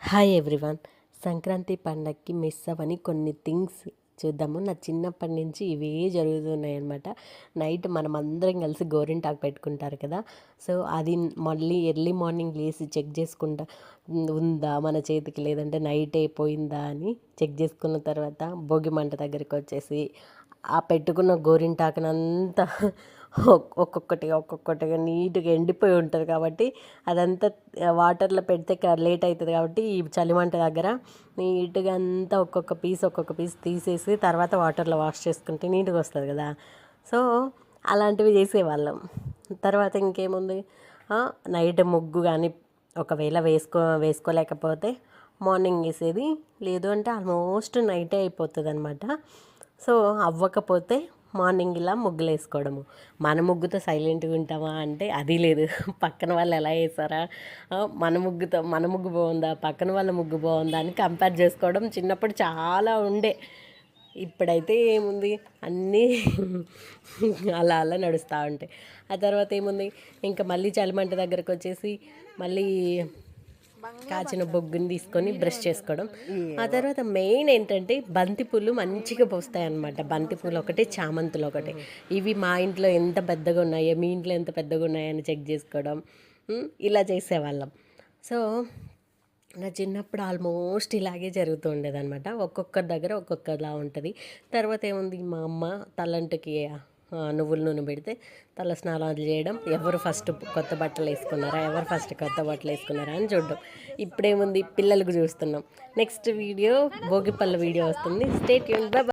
Hi everyone. Sankranti పండగకి miss అవ్వని కొన్ని థింగ్స్ చూద్దాము. నా చిన్నప్పటి నుంచి ఇవే జరుగుతున్నాయి అనమాట. నైట్ మనం అందరం కలిసి గోరింటాకు పెట్టుకుంటారు కదా. సో అది మళ్ళీ ఎర్లీ మార్నింగ్ లేసి చెక్ చేసుకుంటా ఉందా మన చేతికి, లేదంటే నైట్ అయిపోయిందా అని చెక్ చేసుకున్న తర్వాత భోగి మంట దగ్గరికి వచ్చేసి ఆ పెట్టుకున్న గోరింటాకునంతా ఒక్కొక్కటిగా నీట్గా ఎండిపోయి ఉంటుంది కాబట్టి అదంతా వాటర్లో పెడితే లేట్ అవుతుంది కాబట్టి ఈ చలిమంట దగ్గర నీట్గా అంతా ఒక్కొక్క పీస్ తీసేసి తర్వాత వాటర్లో వాష్ చేసుకుంటే నీట్గా వస్తుంది కదా. సో అలాంటివి చేసేవాళ్ళం. తర్వాత ఇంకేముంది, నైట్ ముగ్గు కానీ ఒకవేళ వేసుకోలేకపోతే మార్నింగ్ వేసేది, లేదు అంటే ఆల్మోస్ట్ నైటే అయిపోతుంది అనమాట. సో అవ్వకపోతే మార్నింగ్ ఇలా ముగ్గులు వేసుకోవడము. మన ముగ్గుతో సైలెంట్గా ఉంటామా అంటే అది లేదు. పక్కన వాళ్ళు ఎలా వేసారా, మన ముగ్గు బాగుందా, పక్కన వాళ్ళ ముగ్గు బాగుందా అని కంపేర్ చేసుకోవడం చిన్నప్పుడు చాలా ఉండే. ఇప్పుడైతే ఏముంది, అన్నీ అలా అలా నడుస్తూ ఉంటాయి. ఆ తర్వాత ఏముంది, ఇంకా మళ్ళీ చలిమంట దగ్గరకు వచ్చేసి మళ్ళీ కాచిన బొగ్గుని తీసుకొని బ్రష్ చేసుకోవడం. ఆ తర్వాత మెయిన్ ఏంటంటే బంతిపూలు మంచిగా పోస్తాయి అన్నమాట. బంతిపూలు ఒకటి, చామంతులు ఒకటి. ఇవి మా ఇంట్లో ఎంత పెద్దగా ఉన్నాయో, మీ ఇంట్లో ఎంత పెద్దగా ఉన్నాయని చెక్ చేసుకోవడం, ఇలా చేసేవాళ్ళం. సో నా చిన్నప్పుడు ఆల్మోస్ట్ ఇలాగే జరుగుతూ ఉండేదన్నమాట. ఒక్కొక్కరి దగ్గర ఒక్కొక్కలా ఉంటుంది. తర్వాత ఏముంది, మా అమ్మ తలంటుకి నువ్వుల నూనె పెడితే తల స్నానాలు చేయడం, ఎవరు ఫస్ట్ కొత్త బట్టలు వేసుకున్నారా అని చూడడం. ఇప్పుడేముంది, పిల్లలకు చూస్తున్నాం. నెక్స్ట్ వీడియో భోగిపళ్ళ వీడియో వస్తుంది. Stay tuned. బై.